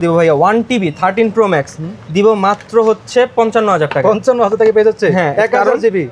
দিব ভাইয়া 1 TB 13 pro max দিব মাত্র হচ্ছে 55000 টাকা। 55000 টাকা পেয়ে যাচ্ছে। হ্যাঁ 1000 জিবি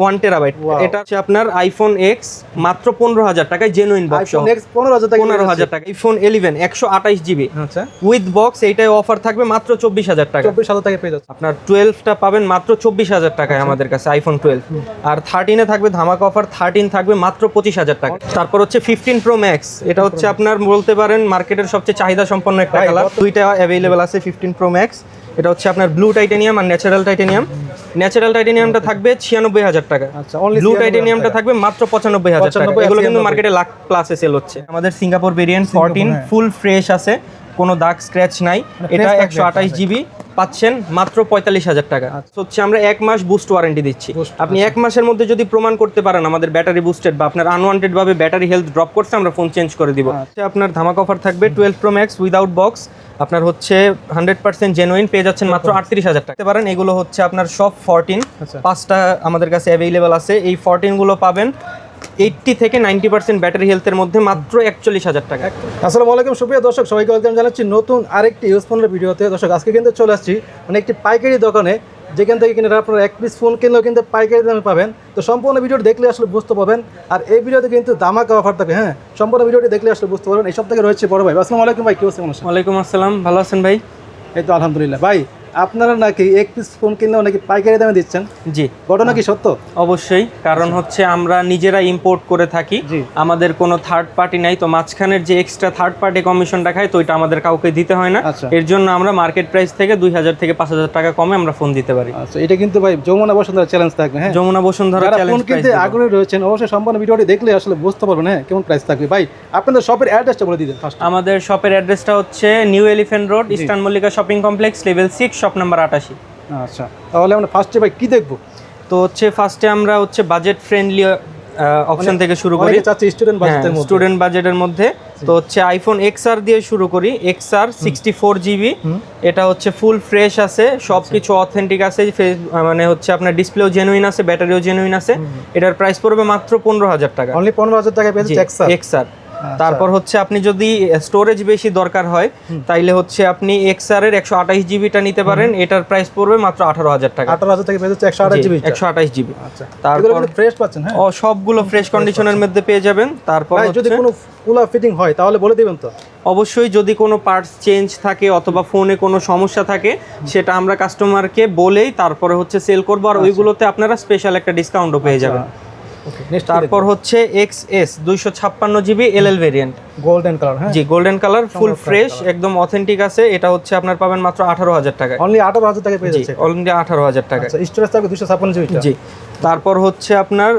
1 টেরাবাইট। এটা হচ্ছে আপনার আইফোন এক্স মাত্র 15000 টাকায় জেনুইন বক্স সহ। আইফোন এক্স 15000 টাকা 15000 টাকা। আইফোন 11 128 জিবি আচ্ছা উইথ বক্স, এইটাই অফার থাকবে মাত্র 24000 টাকা। 24000 টাকা পেয়ে যাচ্ছে। আপনার 12টা পাবেন মাত্র 24000 টাকায় আমাদের কাছে আইফোন 12। আর 13 এ থাকবে ধামাকা অফার, 13 থাকবে মাত্র 25000 টাকা। তারপর হচ্ছে 15 প্রো ম্যাক্স, এটা হচ্ছে আপনার বলতে পারেন মার্কেটের সবচেয়ে চাহিদা সম্পন্ন একটা কালার। দুইটা অ্যাভেলেবল আছে 15 প্রো ম্যাক্স। এটা হচ্ছে আপনার ব্লু টাইটেনিয়াম আর ন্যাচারাল টাইটেনিয়াম। ন্যাচারাল টাইটেনিয়ামটা থাকবে 96000 টাকা, আচ্ছা অনলি ব্লু টাইটেনিয়ামটা থাকবে মাত্র 95000 টাকা। এগুলো কিন্তু মার্কেটে লাখ প্লাসে সেল হচ্ছে। আমাদের সিঙ্গাপুর ভেরিয়েন্ট 14 ফুল ফ্রেশ আছে, কোনো দাগ স্ক্র্যাচ নাই। এটা 128 জিবি পাচ্ছেন মাত্র 45000 টাকা। হচ্ছে আমরা 1 মাস বুস্ট ওয়ারেন্টি দিচ্ছি। আপনি 1 মাসের মধ্যে যদি প্রমাণ করতে পারেন আমাদের ব্যাটারি বুস্টেড বা আপনার আনওয়ান্টেড ভাবে ব্যাটারি হেলথ ড্রপ করছে, আমরা ফোন চেঞ্জ করে দিব। আপনার ধামাকা অফার থাকবে 12 প্রো ম্যাক্স উইদাউট বক্স, আপনার হচ্ছে 100% জেনুইন পেয়ে যাচ্ছেন মাত্র 38000 টাকা পারেন। এগুলো হচ্ছে আপনার সব 14, 5টা আমাদের কাছে অ্যাভেলেবল আছে। এই 14 গুলো পাবেন 80 থেকে 90% ব্যাটারি হেলথের মধ্যে মাত্র 41000 টাকা। আসসালামু আলাইকুম সুপ্রিয় দর্শক, সবাইকে ওয়েলকাম জানাচ্ছি নতুন আরেকটি ইউজ ফোনের ভিডিওতে। দর্শক আজকে কিন্তু চলে আসছি মানে একটি পাইকারি দোকানে, যেখান থেকে কিনে আপনারা এক পিস ফোন কিনলেও কিন্তু পাইকারি দামে পাবেন। তো সম্পূর্ণ ভিডিওটি দেখলে আসলে বুঝতে পারবেন। আর এই ভিডিওতে কিন্তু ধামাকা অফার থাকে। হ্যাঁ, সম্পূর্ণ ভিডিওটি দেখলে আসলে বুঝতে পারবেন। এই সব থেকে রয়েছে বড় ভাই। আসসালামু আলাইকুম ভাই, কি অবস্থা? ওয়ালাইকুম আসসালাম, ভালো আছেন ভাই? এই তো আলহামদুলিল্লাহ। ভাই আপনারা নাকি এক পিস ফোন কিনলেও নাকি পাইকারি দামে দিচ্ছেন? জি, ঘটনা কি সত্য? অবশ্যই, কারণ হচ্ছে আমরা নিজেরা ইম্পোর্ট করে থাকি, আমাদের কোনো থার্ড পার্টি নাই। তো মাঝখানের যে এক্সট্রা থার্ড পার্টি কমিশনটা খায়, তো এটা আমাদের কাউকে দিতে হয় না। এর জন্য আমরা মার্কেট প্রাইস থেকে 2000 থেকে 5000 টাকা কমে আমরা ফোন দিতে পারি। আচ্ছা, এটা কিন্তু ভাই যমুনা বসুন্ধরা চ্যালেঞ্জ থাকবে। হ্যাঁ, যমুনা বসুন্ধরা চ্যালেঞ্জ কিন্তু আগ্রহী রয়েছেন, অবশ্যই সম্পূর্ণ ভিডিওটি দেখলে আসলে বুঝতে পারবেন হ্যাঁ কেমন প্রাইস থাকবে। ভাই আপনাদের শপের অ্যাড্রেসটা বলে দিবেন ফার্স্ট। আমাদের শপের অ্যাড্রেসটা হচ্ছে new elephant road, eastern Mallika shopping complex, level 6, shop number 88। আচ্ছা, তাহলে আমরা ফার্স্টে ভাই কি দেখবো? তো হচ্ছে ফার্স্টে আমরা হচ্ছে বাজেট ফ্রেন্ডলি অপশন থেকে শুরু করি। স্টুডেন্ট বাজেটের মধ্যে, স্টুডেন্ট বাজেটের মধ্যে তো হচ্ছে আইফোন XR দিয়ে শুরু করি। XR 64 জিবি, এটা হচ্ছে ফুল ফ্রেশ আছে, সবকিছু অথেন্টিক আছে, মানে হচ্ছে আপনার ডিসপ্লেও জেনুইন আছে, ব্যাটারিও জেনুইন আছে। এটার প্রাইস পড়বে মাত্র 15000 টাকা। অনলি 15000 টাকা পেয়েছে XR। তারপর হচ্ছে আপনি যদি স্টোরেজ বেশি দরকার হয় তাইলে হচ্ছে আপনি XR এর 128 জিবিটা নিতে পারেন। এটার প্রাইস পড়বে মাত্র 18000 টাকা। 18000 টাকা পেয়েছে 128 জিবি। 128 জিবি। আচ্ছা, তারপর ফ্রেশ পাচ্ছেন? হ্যাঁ, সবগুলো ফ্রেশ কন্ডিশনের মধ্যে পেয়ে যাবেন। তারপর যদি কোনো ফুল ফিটিং হয় তাহলে বলে দিবেন তো? অবশ্যই, যদি কোনো পার্টস চেঞ্জ থাকে অথবা ফোনে কোনো সমস্যা থাকে সেটা আমরা কাস্টমারকে বলেই তারপরে হচ্ছে সেল করব, আর ওইগুলোতে আপনারা স্পেশাল একটা ডিসকাউন্টও পেয়ে যাবেন। তারপর হচ্ছে XS 256 GB LL variant, golden colour. হ্যাঁ, জি, গোল্ডেন কালার, ফুল ফ্রেশ, একদম অথেন্টিক আছে। এটা হচ্ছে আপনার পাবেন মাত্র 18000 টাকা। অনলি 18000 টাকা পেয়ে যাচ্ছে। অনলি 18000 টাকা। আচ্ছা, স্টোরেজ থাকবে 256 জিবি। জি, তারপর হচ্ছে আপনার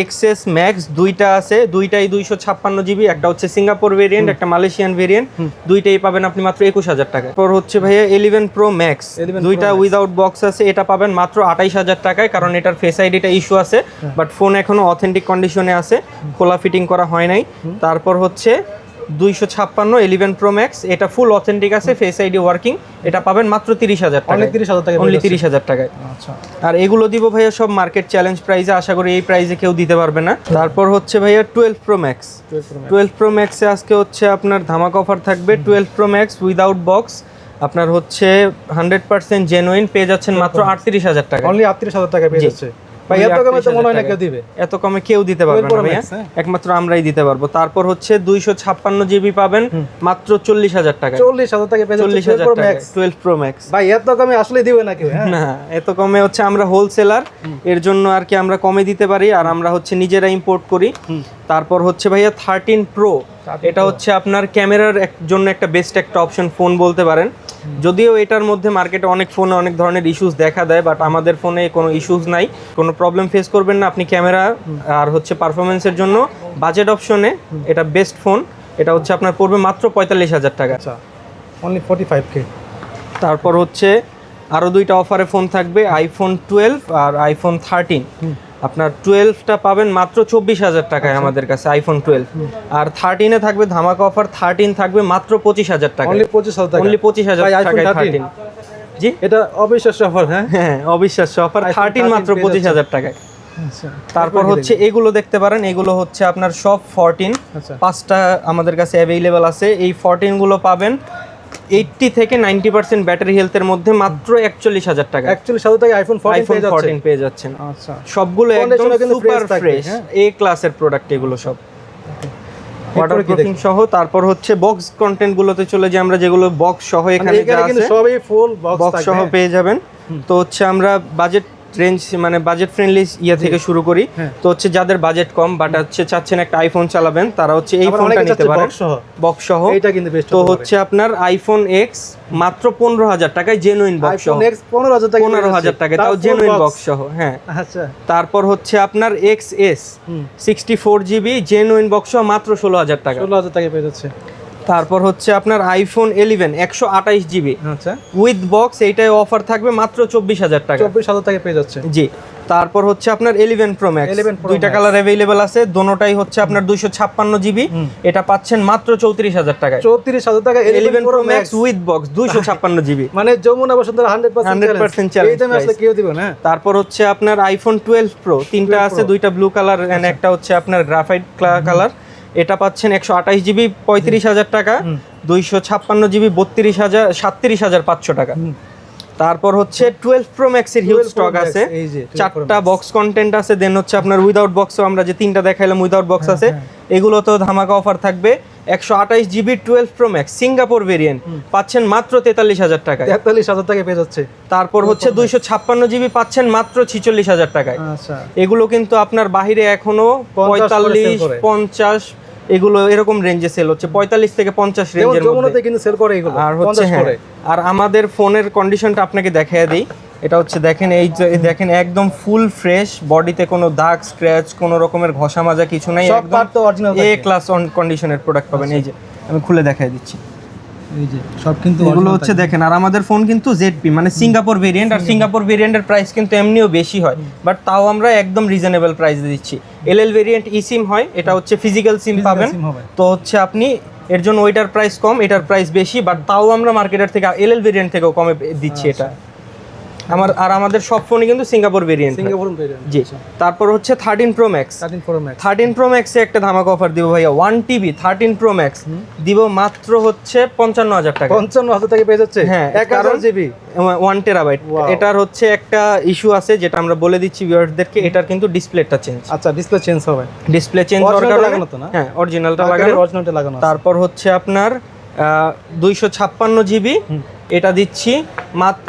XS ম্যাক্স দুইটা আছে, দুইটাই 256 জিবি। একটা হচ্ছে সিঙ্গাপুর ভেরিয়েন্ট, একটা মালয়েশিয়ান ভেরিয়েন্ট, দুইটাই পাবেন আপনি মাত্র 21000 টাকা। তারপর হচ্ছে ভাইয়া 11 প্রো ম্যাক্স, দুইটা উইদাউট বক্স আছে, এটা পাবেন মাত্র 28000 টাকায়, কারণ এটার ফেস আইডিটা ইস্যু আছে, বাট ফোন এখনো অথেন্টিক কন্ডিশনে আছে, খোলা ফিটিং করা হয় নাই। তারপর হচ্ছে 256 11 প্রো ম্যাক্স, এটা ফুল অথেন্টিক আছে, ফেস আইডি ওয়ার্কিং, এটা পাবেন মাত্র 30000 টাকা। অনলি 30000 টাকা। অনলি 30000 টাকায়। আচ্ছা, আর এগুলো দিব ভাইয়া সব মার্কেট চ্যালেঞ্জ প্রাইসে, আশা করি এই প্রাইসে কেউ দিতে পারবে না। তারপর হচ্ছে ভাইয়া 12 প্রো ম্যাক্স। 12 প্রো ম্যাক্সে আজকে হচ্ছে আপনার ধামাকা অফার থাকবে। 12 প্রো ম্যাক্স উইদাউট বক্স, আপনার হচ্ছে 100% জেনুইন পেয়ে যাচ্ছেন মাত্র 38000 টাকা। অনলি 38000 টাকা পেয়ে যাচ্ছে। ভাই এত কমে তো মনে হয় না কেউ দিবে। এত কমে কেউ দিতে পারবে না ভাইয়া, একমাত্র আমরাই দিতে পারবো। তারপর হচ্ছে 256 জিবি পাবেন মাত্র 40000 টাকা। 40000 টাকা পেয়ে যাচ্ছে 40000 টাকা 12 প্রো ম্যাক্স। ভাই এত কমে আসলে দিবে না কেউ? না, এত কমে হচ্ছে আমরা হোলসেলার, এর জন্য আর কি আমরা কমে দিতে পারি, আর আমরা হচ্ছে নিজেরা ইম্পোর্ট করি। তারপর হচ্ছে ভাইয়া 13 প্রো, এটা হচ্ছে আপনার ক্যামেরার জন্য একটা বেস্ট একটা অপশন ফোন বলতে পারেন। যদিও এটার মধ্যে মার্কেটে অনেক ফোনে অনেক ধরনের ইস্যুস দেখা দেয়, বাট আমাদের ফোনে কোনো ইস্যুস নাই, কোনো প্রবলেম ফেস করবেন না আপনি। ক্যামেরা আর হচ্ছে পারফরমেন্সের জন্য বাজেট অপশনে এটা বেস্ট ফোন। এটা হচ্ছে আপনার পড়বে মাত্র 45000 টাকা। আচ্ছা, অনলি 45K। তারপর হচ্ছে আরও দুইটা অফারে ফোন থাকবে, আইফোন 12 আর আইফোন 13। আপনার 12টা পাবেন মাত্র 24000 টাকায় আমাদের কাছে, আইফোন 12। আর 13 এ থাকবে ধামাকা অফার, 13 থাকবে মাত্র 25000 টাকা। অনলি 25000 টাকা। অনলি 25000 টাকায় 13। জি, এটা অবিশ্বাস্য অফার। হ্যাঁ, অবিশ্বাস্য অফার। 13 মাত্র 25000 টাকায়। আচ্ছা, তারপর হচ্ছে এগুলো দেখতে পারেন, এগুলো হচ্ছে আপনার সব 14, 5টা আমাদের কাছে অ্যাভেলেবল আছে। এই 14 গুলো পাবেন 80 থেকে 90% ব্যাটারি হেলথের মধ্যে মাত্র 41,000 টাকা। 41,000 টাকা আইফোন 14 পেয়ে যাচ্ছেন। আচ্ছা, সবগুলো একদম সুপার ফ্রেশ হ্যাঁ? এ ক্লাসের প্রোডাক্ট এগুলো সব। ওয়াটারপ্রুফিং সহ। তারপর হচ্ছে বক্স কন্টেন্ট গুলোতে চলে যে আমরা যেগুলো বক্স সহ এখানে যা আছে সবই ফুল বক্স সহ পেয়ে যাবেন। তো হচ্ছে আমরা বাজেট রেঞ্জ মানে বাজেট ফ্রেন্ডলি ইয়া থেকে শুরু করি। তো হচ্ছে যাদের বাজেট কম বাট হচ্ছে চাচ্ছেন একটা আইফোন চালাবেন তারা হচ্ছে এই ফোনটা নিতে পারেন বক্স সহ। এটা কিন্তু বেস্ট। তো হচ্ছে আপনার আইফোন এক্স মাত্র 15,000 টাকায় জেনুইন বক্স সহ। আইফোন এক্স 15,000 টাকা তাও জেনুইন বক্স সহ। হ্যাঁ আচ্ছা। তারপর হচ্ছে আপনার x S 64 GB genuine box সহ মাত্র 16,000 টাকা। 16,000 টাকা পেয়ে যাচ্ছে। তারপর হচ্ছে আপনার আইফোন 11 128 জিবি আচ্ছা উইথ বক্স, এইটাই অফার থাকবে মাত্র 24,000 টাকা। 24,000 টাকা পেয়ে যাচ্ছে। জি। তারপর হচ্ছে আপনার 11 প্রো ম্যাক্স, দুইটা কালার अवेलेबल আছে, দোনোটাই হচ্ছে আপনার 256 জিবি, এটা পাচ্ছেন মাত্র 34,000 টাকায়। 34,000 টাকা 11 pro max with box 256 GB, মানে যমুনা বসুন্ধরা 100% চ্যালেঞ্জ। এই দামে আসলে কেউ দিবে না। তারপর হচ্ছে আপনার আইফোন 12 প্রো, তিনটা আছে, দুইটা ব্লু কালার এন্ড একটা হচ্ছে আপনার গ্রাফাইট কালার, এটা পাচ্ছেন 128 জিবি 35,000 টাকা, 256 জিবি 37,500 টাকা। তারপর হচ্ছে 12 প্রো ম্যাক্স এর হিউজ স্টক আছে, চারটা বক্স কন্টেন্ট আছে, দেন হচ্ছে আপনার উইদাউট বক্সও আমরা যে তিনটা দেখাইলাম উইদাউট বক্স আছে, এগুলো তো ধামাকা অফার থাকবে। 128 GB 12 pro max Singapore variant পাচ্ছেন মাত্র 43,000 টাকায়। 43,000 টাকা পেয়ে যাচ্ছে। তারপর হচ্ছে 256 জিবি পাচ্ছেন মাত্র 46,000 টাকায়। আচ্ছা, এগুলো কিন্তু আপনার বাহিরে এখনো 45 50 এগুলো এরকম রেঞ্জে সেল হচ্ছে, 45 থেকে 50 রেঞ্জের মধ্যে কিন্তু সেল করে এগুলো। আর হচ্ছে আর আমাদের ফোনের কন্ডিশনটা আপনাকে দেখায় দেই। এটা হচ্ছে দেখেন, এই যে দেখেন একদম ফুল ফ্রেশ, বডিতে কোনো দাগ স্ক্র্যাচ কোনো রকমের ঘষা মাজা কিছু নাই, একদম এ ক্লাস অন কন্ডিশনের প্রোডাক্ট পাবেন। এই যে আমি খুলে দেখাই দিচ্ছি, এই যে সব কিন্তু এগুলো হচ্ছে দেখেন। আর আমাদের ফোন কিন্তু জেডপি মানে সিঙ্গাপুর ভেরিয়েন্ট, আর সিঙ্গাপুর ভেরিয়েন্টের প্রাইস কিন্তু এমনিও বেশি হয়, বাট তাও আমরা একদম রিজনেবল প্রাইসে দিচ্ছি। এলএল ভেরিয়েন্ট ই সিম হয়, এটা হচ্ছে ফিজিক্যাল সিম পাবেন, তো হচ্ছে আপনি এর জন্য ওইটার প্রাইস কম, এটার প্রাইস বেশি, বাট তাও আমরা মার্কেটের থেকে এলএল ভেরিয়েন্ট থেকেও কমে দিচ্ছি এটা। আমাদের সব ফোনই কিন্তু সিঙ্গাপুর ভেরিয়েন্ট। জি। তারপর হচ্ছে 13 প্রো ম্যাক্স, 13 প্রো ম্যাক্সে একটা ধামাকা অফার দিব ভাইয়া, 1 টিবি 13 প্রো ম্যাক্স দিব মাত্র হচ্ছে 55,000 টাকা। 55,000 টাকা পেয়ে যাচ্ছে। হ্যাঁ, 1000 জিবি 1 টেরাবাইট। এটার হচ্ছে একটা ইস্যু আছে যেটা আমরা বলে দিচ্ছি ভিউয়ারদেরকে, এটার কিন্তু ডিসপ্লেটা চেঞ্জ। আচ্ছা, ডিসপ্লে চেঞ্জ হবে, ডিসপ্লে চেঞ্জ দরকার লাগানো তো না? হ্যাঁ, অরিজিনালটা লাগানো। তারপর হচ্ছে আপনার 256 জিবি এটা দিচ্ছি,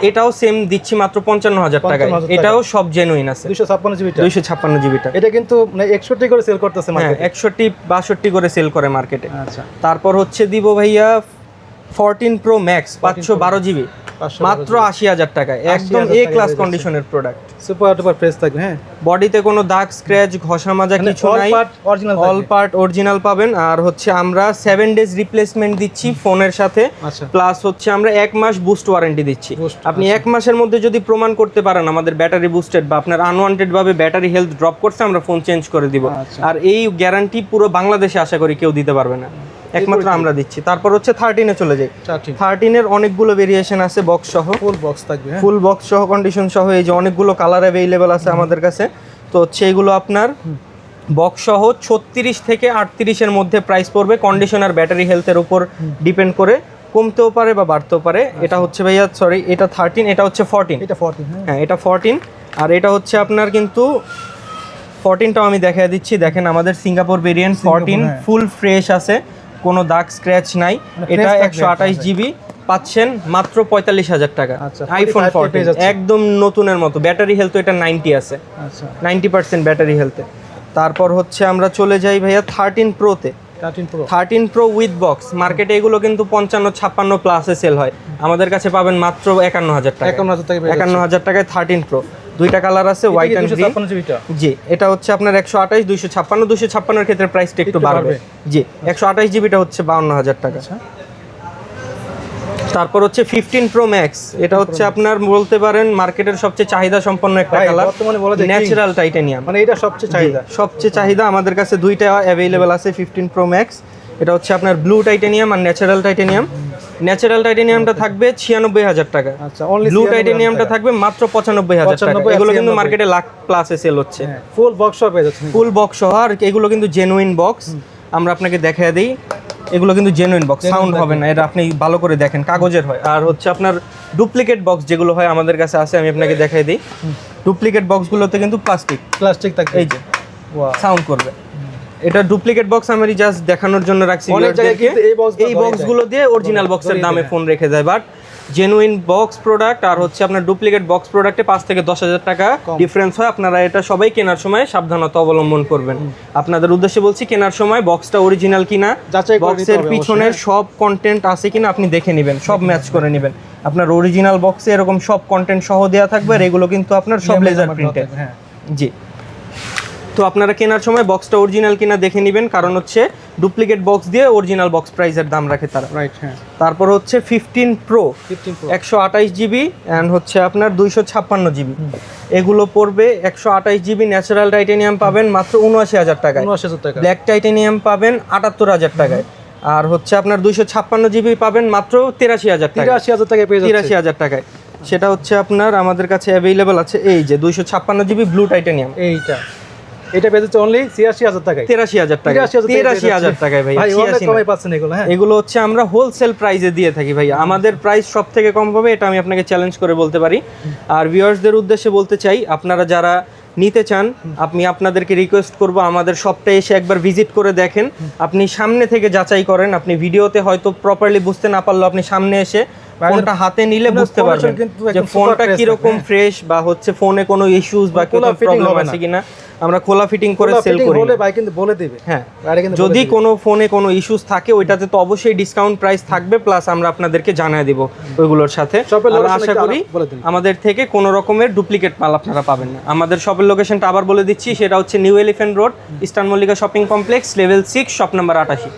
এটাও সেম দিচ্ছি মাত্র 55,000 টাকায়, এটাও সব জেনুইন আছে। 256 জিবিটা এটা কিন্তু মানে 61 করে সেল করতেছে মার্কেটে, 61 62 করে সেল করে মার্কেটে। আচ্ছা। তারপর হচ্ছে দিব ভাইয়া 14 প্রো ম্যাক্স 512 জিবি মাত্র 80,000 টাকায়, একদম এ ক্লাস কন্ডিশনের প্রোডাক্ট, সুপার ডুপার ফ্রেশ থাকবে। হ্যাঁ, বডিতে কোনো দাগ স্ক্র্যাচ ঘষা মাজা কিছু নাই, অল পার্ট অরিজিনাল পাবেন। আর হচ্ছে আমরা 7 ডেজ রিপ্লেসমেন্ট দিচ্ছি ফোনের সাথে, প্লাস হচ্ছে আমরা 1 মাস বুস্ট ওয়ারেন্টি দিচ্ছি। আপনি 1 মাসের মধ্যে যদি প্রমাণ করতে পারেন আমাদের ব্যাটারি বুস্টেড বা আপনার আনওয়ান্টেড ভাবে ব্যাটারি হেলথ ড্রপ করছে, আমরা ফোন চেঞ্জ করে দিব। আর এই গ্যারান্টি পুরো বাংলাদেশে আশা করি কেউ দিতে পারবে না, একমাত্র আমরা দিচ্ছি। তারপর হচ্ছে 13 এ চলে যাই। 13 এর অনেকগুলো ভেরিয়েশন আছে, বক্স সহ, ফুল বক্স থাকবে, ফুল বক্স সহ কন্ডিশন সহ, এই যে অনেকগুলো কালার अवेलेबल আছে আমাদের কাছে। তো হচ্ছে এগুলো আপনার বক্স সহ 36 থেকে 38 এর মধ্যে প্রাইস পড়বে, কন্ডিশন আর ব্যাটারি হেলথের উপর ডিপেন্ড করে কমতেও পারে বা বাড়তেও পারে। এটা হচ্ছে ভাইয়া সরি, এটা 13, এটা হচ্ছে 14। এটা 14, হ্যাঁ এটা 14। আর এটা হচ্ছে আপনার কিন্তু 14টাও আমি দেখাই দিচ্ছি, দেখেন আমাদের সিঙ্গাপুর ভেরিয়েন্ট 14 ফুল ফ্রেশ আছে, কোনো দাগ স্ক্র্যাচ নাই, এটা 128 জিবি পাচ্ছেন মাত্র 45,000 টাকা। আইফোন 14 একদম নতুনের মতো, ব্যাটারি হেলথ এটা 90 আছে, 90% ব্যাটারি হেলথে। তারপর হচ্ছে আমরা চলে যাই ভাইয়া 13 প্রোতে। 13 প্রো উইথ বক্স, মার্কেটে এগুলো কিন্তু 55-56 প্লাসে সেল হয়, আমাদের কাছে পাবেন মাত্র 51,000 টাকা। 51,000 টাকায় 13 প্রো, দুইটা কালার আছে, হোয়াইট এন্ড গ্রিন। জি, এটা হচ্ছে আপনার 128 256 এর ক্ষেত্রে প্রাইসটা একটু বাড়বে। জি, 128 জিবিটা হচ্ছে 52,000 টাকা। তারপর হচ্ছে 15 প্রো ম্যাক্স, এটা হচ্ছে আপনার বলতে পারেন মার্কেটের সবচেয়ে চাহিদা সম্পন্ন একটা কালার, ন্যাচারাল টাইটানিয়াম, মানে এটা সবচেয়ে চাহিদা আমাদের কাছে দুইটা अवेलेबल আছে 15 প্রো ম্যাক্স। এটা হচ্ছে আপনার ব্লু টাইটানিয়াম আর ন্যাচারাল টাইটানিয়াম। ন্যাচারাল টাইটানিয়ামটা থাকবে 96,000 টাকা, ব্লু টাইটানিয়ামটা থাকবে মাত্র 95,000 টাকা। এগুলো কিন্তু মার্কেটে লাখ প্লাসে সেল হচ্ছে, ফুল বক্স সহ পেয়ে যাচ্ছেন, ফুল বক্স সহ। আর এগুলো কিন্তু জেনুইন বক্স, আমরা আপনাকে দেখায় দিই। এগুলো কিন্তু জেনুইন বক্স, সাউন্ড হবে না, এটা আপনি ভালো করে দেখেন, কাগজের হয়। আর হচ্ছে আপনার ডুপ্লিকেট বক্স যেগুলো হয় আমাদের কাছে আছে, আমি আপনাকে দেখাই দিই। ডুপ্লিকেট বক্সগুলোতে কিন্তু প্লাস্টিক থাকে, এই যে সাউন্ড করবে। এটা ডুপ্লিকেট বক্স আমি জাস্ট দেখানোর জন্য রাখছি, অনেক জায়গায় কিন্তু এই বক্সগুলো দিয়ে অরিজিনাল বক্সের দামে ফোন রেখে যায়, বাট জেনুইন বক্স প্রোডাক্ট আর হচ্ছে আপনার ডুপ্লিকেট বক্স প্রোডাক্টে 5 থেকে 10,000 টাকা ডিফারেন্স হয়। আপনারা এটা সবাই কেনার সময় সাবধানতা অবলম্বন করবেন। আপনাদের উদ্দেশ্যে বলছি, কেনার সময় বক্সটা অরিজিনাল কিনা, বক্সের পিছনের সব কন্টেন্ট আছে কিনা আপনি দেখে নেবেন, সব ম্যাচ করে নেবেন। আপনার অরিজিনাল বক্সে এরকম সব কন্টেন্ট সহ দেওয়া থাকবে, আর এগুলো কিন্তু আপনার সব লেজার প্রিন্টেড। জি, তো আপনারা কেনার সময় বক্সটা অরিজিনাল কিনা দেখে নেবেন, কারণ হচ্ছে ডুপ্লিকেট বক্স দিয়ে অরিজিনাল বক্স প্রাইসের দাম রাখে তারা। রাইট, হ্যাঁ। তারপর হচ্ছে 15 Pro 128 জিবি অ্যান্ড হচ্ছে আপনার 256 জিবি, এগুলো পড়বে 128 জিবি ন্যাচারাল টাইটেনিয়াম পাবেন মাত্র 79,000 টাকায়, 79,000 টাকা। ব্ল্যাক টাইটেনিয়াম পাবেন 78,000 টাকায়, আর হচ্ছে আপনার 256 জিবি পাবেন মাত্র 83,000 টাকায়। 83,000 টাকায় পেয়ে যাচ্ছে। 83,000 টাকায় সেটা হচ্ছে আপনার আমাদের কাছে অ্যাভেলেবল আছে। এই যে 256 জিবি ব্লু টাইটেনিয়াম, এটা পেয়ে যাচ্ছে অনলি 86,000 টাকায়। 83,000 টাকা, 83,000 টাকায় ভাই। ভাই অনেক কমে পাচ্ছেন এগুলো। হ্যাঁ, এগুলো হচ্ছে আমরা হোলসেল প্রাইসে দিয়ে থাকি ভাই, আমাদের প্রাইস সব থেকে কম হবে, এটা আমি আপনাকে চ্যালেঞ্জ করে বলতে পারি। আর ভিউয়ার্সদের উদ্দেশ্যে বলতে চাই, আপনারা যারা নিতে চান, আমি আপনাদেরকে রিকোয়েস্ট করব আমাদের শপটা এসে একবার ভিজিট করে দেখেন। আপনি সামনে থেকে যাচাই করেন, আপনি ভিডিওতে হয়তো প্রপারলি বুঝতে না পারলেও আপনি সামনে এসে ফোনটা হাতে নিলে বুঝতে পারবেন যে ফোনটা কিরকম ফ্রেশ, বা হচ্ছে ফোনে কোনো ইস্যুস বা কোনো প্রবলেম আছে কিনা। আমরা খোলা ফিটিং করে সেল করি, ভাই কিন্তু বলে দিবে। হ্যাঁ, যদি কোনো ফোনে কোনো ইস্যুস থাকে ওইটাতে তো অবশ্যই ডিসকাউন্ট প্রাইস থাকবে, প্লাস আমরা আপনাদেরকে জানিয়ে দিব ওইগুলোর সাথে। আশা করি আমাদের থেকে কোনো রকমের ডুপ্লিকেট মাল আপনারা পাবেন না। আমাদের শপের লোকেশনটা আবার বলে দিচ্ছি, সেটা হচ্ছে new elephant road, eastern Mallika shopping complex, level 6, shop number 88।